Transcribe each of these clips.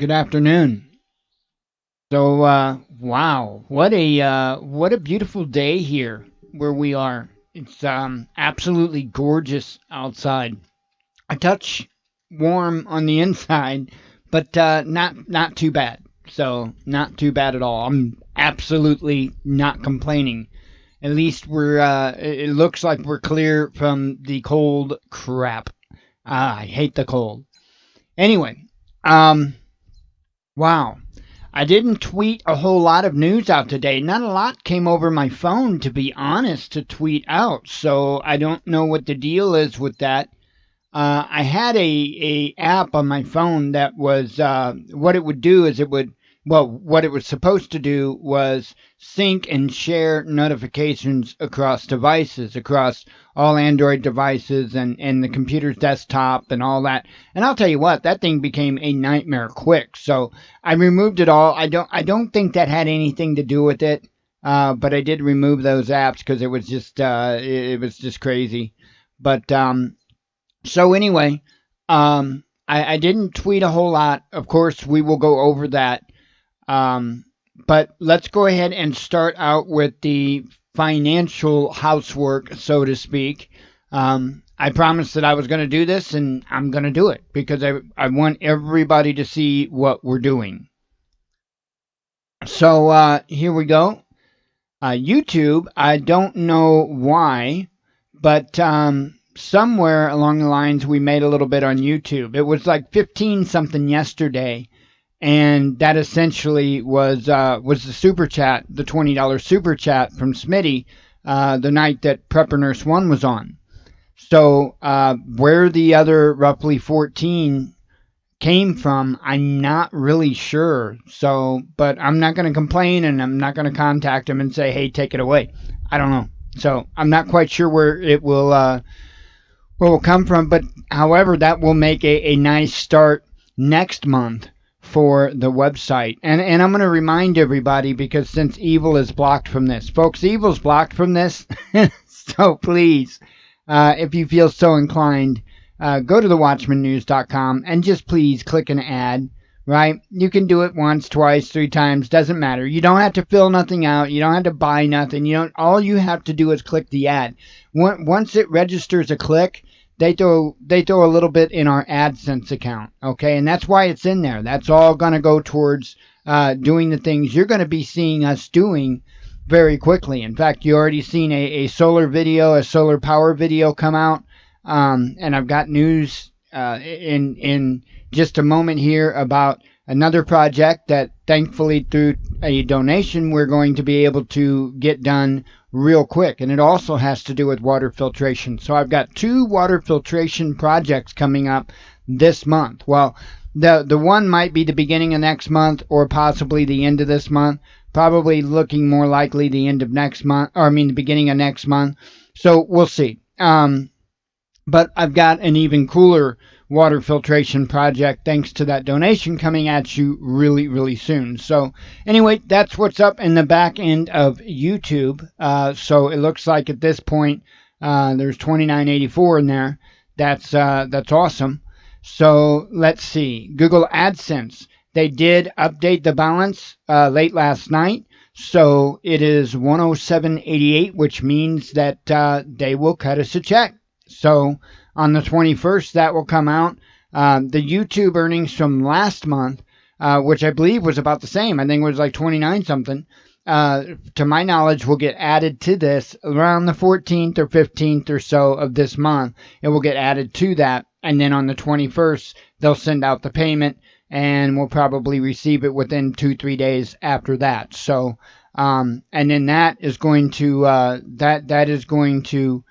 Good afternoon. Wow, what a beautiful day here where we are. It's absolutely gorgeous outside. A touch warm on the inside, but not too bad. So not too bad at all. I'm absolutely not complaining. At least it looks like we're clear from the cold crap. I hate the cold. Anyway, um, wow. I didn't tweet a whole lot of news out today. Not a lot came over my phone, to be honest, to tweet out. So I don't know what the deal is with that. I had a app on my phone that was what it would do is what it was supposed to do was sync and share notifications across devices, across all Android devices and the computer's desktop and all that. And I'll tell you what, that thing became a nightmare quick. So I removed it all. I don't think that had anything to do with it. But I did remove those apps because it was just crazy. But so anyway, I didn't tweet a whole lot. Of course, we will go over that. Um, but let's go ahead and start out with the financial housework, so to speak. I promised that I was going to do this, and I'm going to do it because I want everybody to see what we're doing. So here we go. YouTube, I don't know why, but somewhere along the lines we made a little bit on YouTube. It was like 15 something yesterday, and that essentially was the super chat, the $20 super chat from Smitty, the night that Prepper Nurse One was on. So where the other roughly 14 came from, I'm not really sure. So, but I'm not going to complain and I'm not going to contact him and say, hey, take it away. I don't know. So I'm not quite sure where it will come from. But however, that will make a nice start next month for the website. And I'm going to remind everybody because since Evil is blocked from this, folks, Evil's blocked from this. So please, if you feel so inclined, go to the watchmannews.com and just please click an ad, right? You can do it once, twice, three times, doesn't matter. You don't have to fill nothing out. You don't have to buy nothing. All you have to do is click the ad. Once it registers a click, they throw a little bit in our AdSense account, okay? And that's why it's in there. That's all going to go towards doing the things you're going to be seeing us doing very quickly. In fact, you already seen a solar video, a solar power video come out. And I've got news in just a moment here about another project that thankfully through a donation we're going to be able to get done real quick. And it also has to do with water filtration. So I've got two water filtration projects coming up this month. Well, the one might be the beginning of next month or possibly the end of this month. Probably looking more likely the end of next month, or I mean the beginning of next month. So we'll see. But I've got an even cooler water filtration project thanks to that donation coming at you really, really soon. So, anyway, that's what's up in the back end of YouTube. So it looks like at this point there's 2984 in there. That's awesome. So let's see. Google AdSense. They did update the balance late last night. So it is 107.88, which means that they will cut us a check. So on the 21st, that will come out. The YouTube earnings from last month, which I believe was about the same, I think it was like 29 something, to my knowledge, will get added to this around the 14th or 15th or so of this month. It will get added to that. And then on the 21st, they'll send out the payment and we'll probably receive it within 2-3 days after that. So, and then that is going to, that is going to,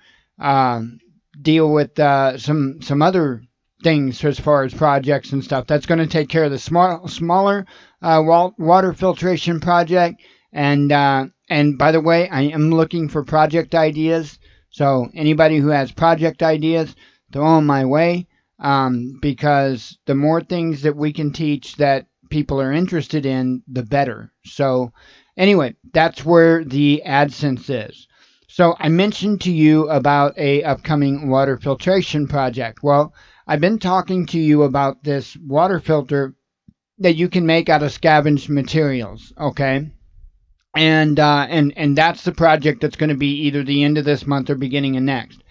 deal with some other things as far as projects and stuff. That's going to take care of the smaller water filtration project. And by the way, I am looking for project ideas. So anybody who has project ideas, throw them my way. Because the more things that we can teach that people are interested in, the better. So anyway, that's where the AdSense is. So I mentioned to you about a upcoming water filtration project. Well, I've been talking to you about this water filter that you can make out of scavenged materials. Okay. And that's the project that's going to be either the end of this month or beginning of next.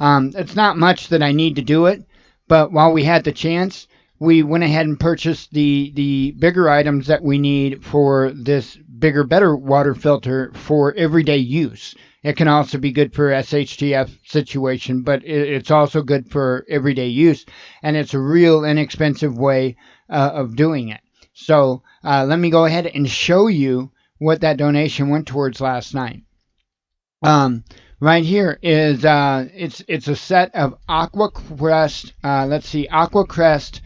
It's not much that I need to do it, but while we had the chance, we went ahead and purchased the bigger items that we need for this bigger, better water filter for everyday use. It can also be good for SHTF situation, but it's also good for everyday use, and it's a real inexpensive way of doing it. So let me go ahead and show you what that donation went towards last night. Right here is it's a set of Aqua Crest. Let's see, Aqua Crest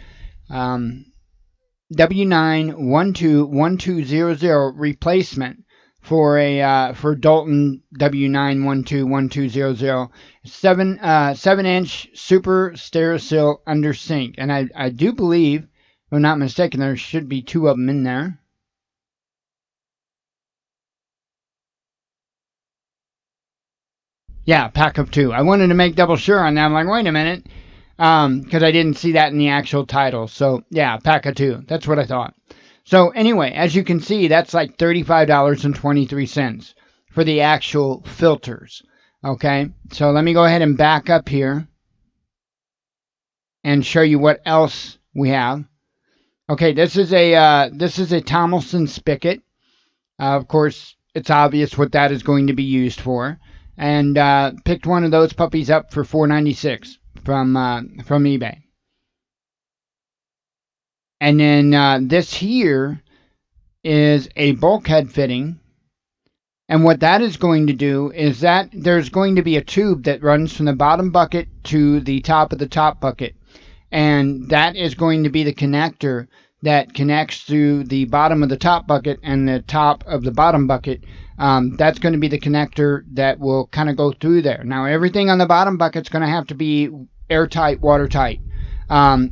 um, W9121200 replacement for a for Dalton W9121200 7-inch super Sterisil under sink, and I do believe, if I'm not mistaken, there should be two of them in there. Yeah, pack of two. I wanted to make double sure on that. I'm like, wait a minute, because I didn't see that in the actual title. So yeah, pack of two. That's what I thought. So anyway, as you can see, that's like $35.23 for the actual filters. Okay, so let me go ahead and back up here and show you what else we have. Okay, this is a Tomlinson spigot. Of course, it's obvious what that is going to be used for, and picked one of those puppies up for $4.96 from eBay. And then this here is a bulkhead fitting, and what that is going to do is that there's going to be a tube that runs from the bottom bucket to the top of the top bucket, and that is going to be the connector that connects through the bottom of the top bucket and the top of the bottom bucket. That's going to be the connector that will kind of go through there. Now, everything on the bottom bucket is going to have to be airtight, watertight,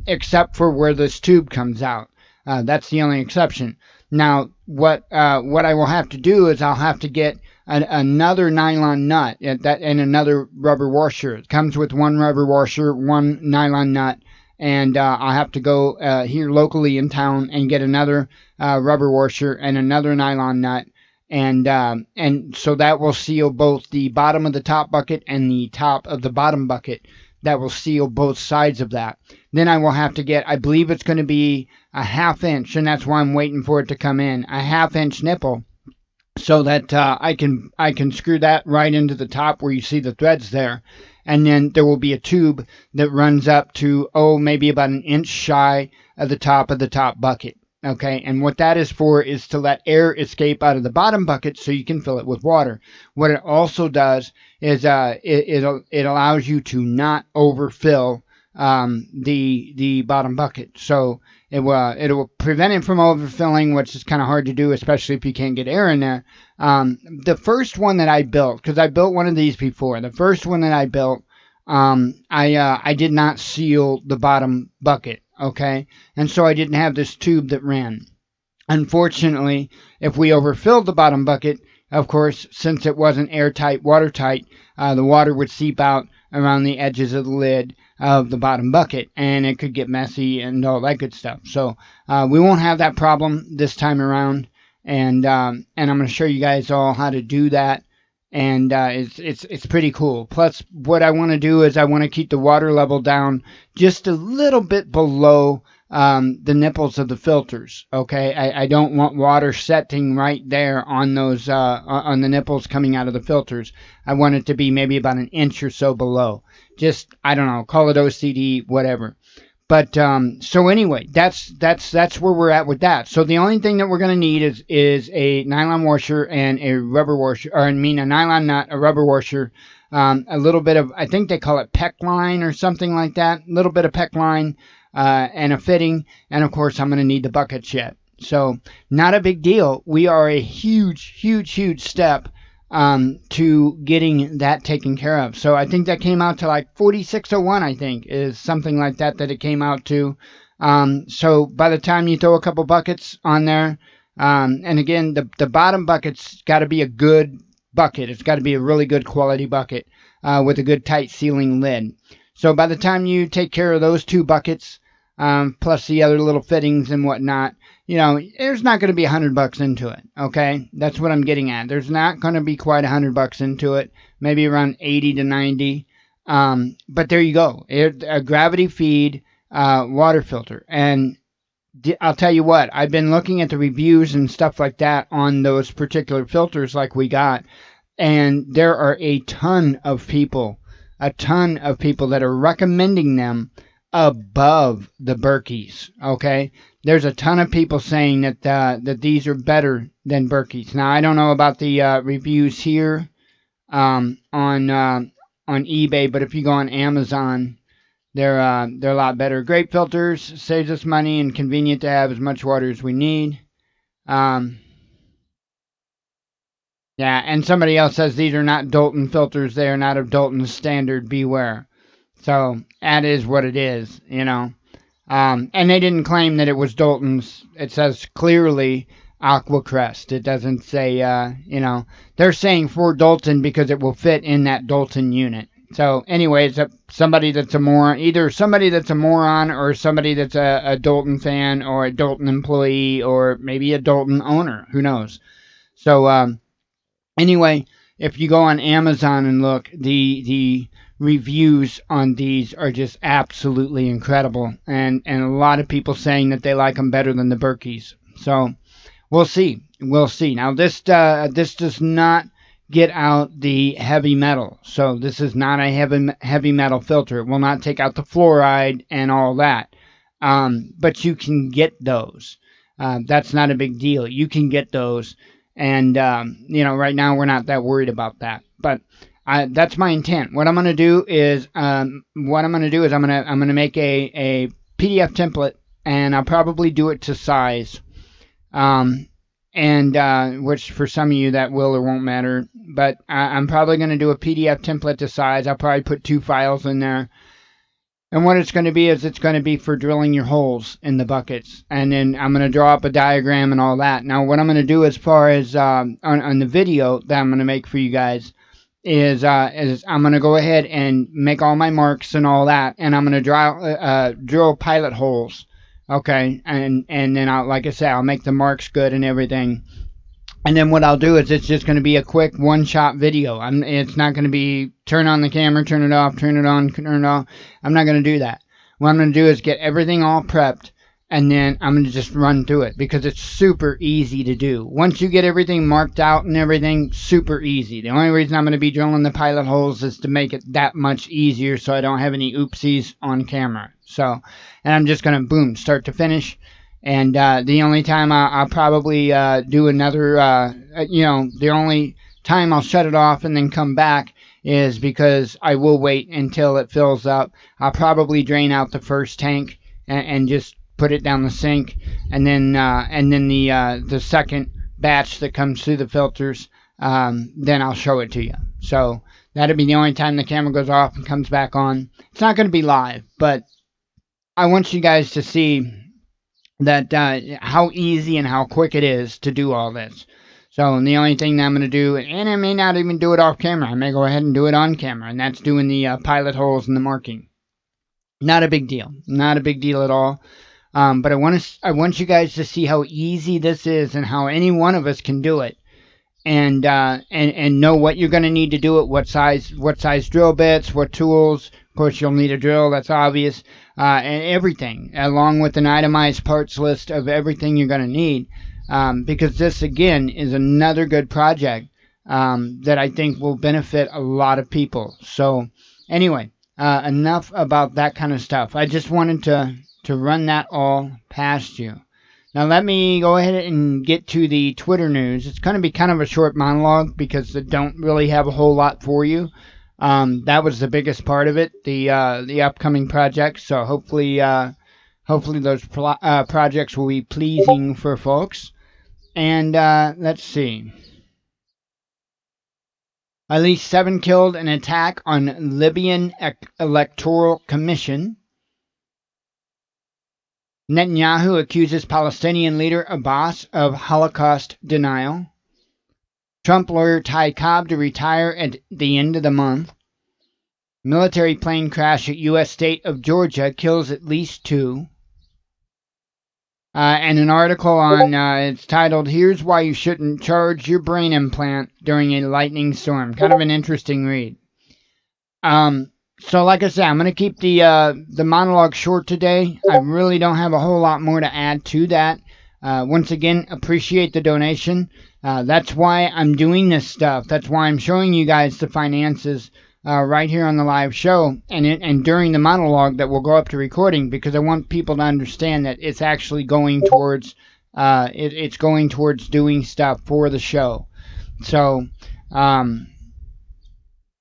except for where this tube comes out. That's the only exception. Now, what I will have to do is I'll have to get another nylon nut and another rubber washer. It comes with one rubber washer, one nylon nut, and I'll have to go here locally in town and get another rubber washer and another nylon nut, and so that will seal both the bottom of the top bucket and the top of the bottom bucket. That will seal both sides of that. Then I will have to get, I believe it's going to be a 1/2 inch, and that's why I'm waiting for it to come in, a 1/2 inch nipple, so that I can screw that right into the top where you see the threads there, and then there will be a tube that runs up to maybe about an inch shy of the top bucket. Okay, and what that is for is to let air escape out of the bottom bucket so you can fill it with water. What it also does is it allows you to not overfill the bottom bucket. So it will prevent it from overfilling, which is kind of hard to do, especially if you can't get air in there. The first one that I built, because I built one of these before, the first one that I built, I did not seal the bottom bucket. Okay, and so I didn't have this tube that ran. Unfortunately, if we overfilled the bottom bucket, of course, since it wasn't airtight, watertight, the water would seep out around the edges of the lid of the bottom bucket, and it could get messy and all that good stuff. So we won't have that problem this time around, and I'm going to show you guys all how to do that. And it's pretty cool. Plus, what I want to do is I want to keep the water level down just a little bit below the nipples of the filters. Okay, I don't want water setting right there on those on the nipples coming out of the filters. I want it to be maybe about an inch or so below. Just, I don't know, call it OCD, whatever. But so anyway, that's where we're at with that. So the only thing that we're going to need is a nylon washer and a rubber washer, or I mean a nylon nut, a rubber washer, a little bit of, I think they call it PEC line or something like that, a little bit of PEC line, and a fitting, and of course I'm going to need the buckets yet. So not a big deal. We are a huge step to getting that taken care of. So I think that came out to like 4601, I think, is something like that it came out to. So by the time you throw a couple buckets on there, and again, the bottom bucket's got to be a good bucket. It's got to be a really good quality bucket with a good tight sealing lid. So by the time you take care of those two buckets, plus the other little fittings and whatnot. There's not going to be $100 into it. Okay, that's what I'm getting at. There's not going to be quite $100 into it. Maybe around 80 to 90. But there you go. A gravity feed water filter, and I'll tell you what. I've been looking at the reviews and stuff like that on those particular filters, like we got, and there are a ton of people that are recommending them above the Berkeys. Okay, there's a ton of people saying that these are better than Berkeys. Now I don't know about the reviews here on eBay, but if you go on Amazon, they're a lot better. Great filters, saves us money, and convenient to have as much water as we need. Um, Yeah, and somebody else says these are not Dalton filters. They are not of Dalton's standard. Beware. So that is what it is. And they didn't claim that it was Dalton's. It says clearly Aquacrest. It doesn't say. They're saying for Dalton because it will fit in that Dalton unit. So, anyways, somebody that's a moron, either somebody that's a moron or somebody that's a Dalton fan or a Dalton employee or maybe a Dalton owner. Who knows? So, anyway, if you go on Amazon and look, the reviews on these are just absolutely incredible, and a lot of people saying that they like them better than the Berkeys. So we'll see. We'll see. Now this does not get out the heavy metal. So this is not a heavy metal filter. It will not take out the fluoride and all that. But you can get those. That's not a big deal. You can get those, and right now we're not that worried about that. But that's my intent. What I'm gonna do is I'm gonna make a PDF template, and I'll probably do it to size. Um, and which for some of you that will or won't matter. But I'm probably going to do a PDF template to size. I'll probably put 2 files in there. And what it's going to be is it's going to be for drilling your holes in the buckets. And then I'm going to draw up a diagram and all that. Now, what I'm going to do as far as on the video that I'm going to make for you guys is I'm going to go ahead and make all my marks and all that. And I'm going to drill pilot holes. Okay. And then, like I said, I'll make the marks good and everything. And then what I'll do is it's just going to be a quick one-shot video. It's not going to be turn on the camera, turn it off, turn it on, turn it off. I'm not going to do that. What I'm going to do is get everything all prepped, and then I'm going to just run through it because it's super easy to do. Once you get everything marked out and everything, super easy. The only reason I'm going to be drilling the pilot holes is to make it that much easier so I don't have any oopsies on camera. And I'm just going to, boom, start to finish. And the only time I'll probably do another, the only time I'll shut it off and then come back is because I will wait until it fills up. I'll probably drain out the first tank and just put it down the sink, and then the second batch that comes through the filters, then I'll show it to you. So that'll be the only time the camera goes off and comes back on. It's not going to be live, but I want you guys to see that how easy and how quick it is to do all this. So the only thing that I'm going to do, and I may not even do it off camera, I may go ahead and do it on camera, and that's doing the pilot holes and the marking. Not a big deal. Not a big deal at all. But I want you guys to see how easy this is and how any one of us can do it. And know what you're going to need to do it, what size drill bits, what tools. Of course, you'll need a drill, that's obvious, and everything, along with an itemized parts list of everything you're going to need, because this, again, is another good project that I think will benefit a lot of people. So, anyway, enough about that kind of stuff. I just wanted to run that all past you. Now let me go ahead and get to the Twitter news. It's going to be kind of a short monologue because they don't really have a whole lot for you. That was the biggest part of it, the upcoming projects. So hopefully those projects will be pleasing for folks. And let's see. At least 7 killed in attack on Libyan Electoral Commission. Netanyahu accuses Palestinian leader Abbas of Holocaust denial. Trump lawyer Ty Cobb to retire at the end of the month. Military plane crash at U.S. state of Georgia kills at least 2. and an article on it's titled "Here's Why You Shouldn't Charge Your Brain Implant During a Lightning Storm." Kind of an interesting read. Um, so like I said, I'm gonna keep the monologue short today. I really don't have a whole lot more to add to that. Once again, appreciate the donation. That's why I'm doing this stuff. That's why I'm showing you guys the finances right here on the live show and during the monologue that will go up to recording, because I want people to understand that it's actually going towards it's going towards doing stuff for the show. So. Um,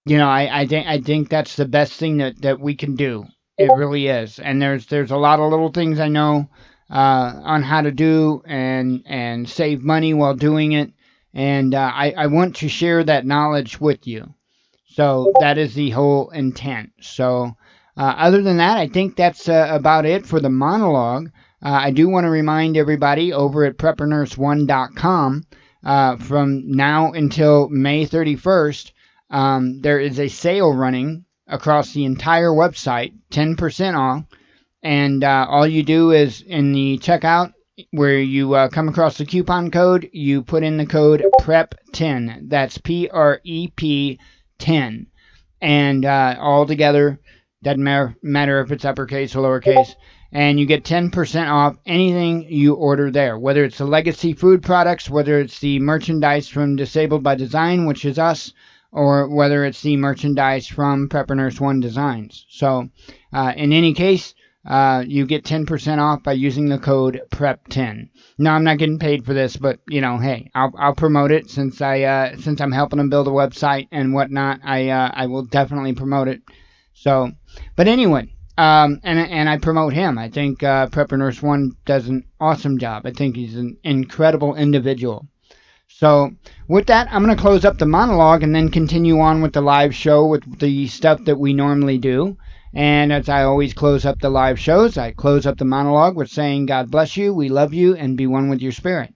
I think that's the best thing that we can do. It really is. And there's a lot of little things I know on how to do and save money while doing it. And I want to share that knowledge with you. So that is the whole intent. So other than that, I think that's about it for the monologue. I do want to remind everybody over at preppernurse1.com from now until May 31st, there is a sale running across the entire website, 10% off. And all you do is in the checkout where you come across the coupon code, you put in the code PREP10. That's PREP 10. And all together, doesn't matter if it's uppercase or lowercase. And you get 10% off anything you order there, whether it's the legacy food products, whether it's the merchandise from Disabled by Design, which is us, or whether it's the merchandise from Prepper Nurse One Designs. So, in any case, you get 10% off by using the code PREP10. No, I'm not getting paid for this, but hey, I'll promote it since I'm helping them build a website and whatnot. I will definitely promote it. So, but anyway, and I promote him. I think Prepper Nurse One does an awesome job. I think he's an incredible individual. So, with that, I'm going to close up the monologue and then continue on with the live show with the stuff that we normally do. And as I always close up the live shows, I close up the monologue with saying, God bless you, we love you, and be one with your spirit.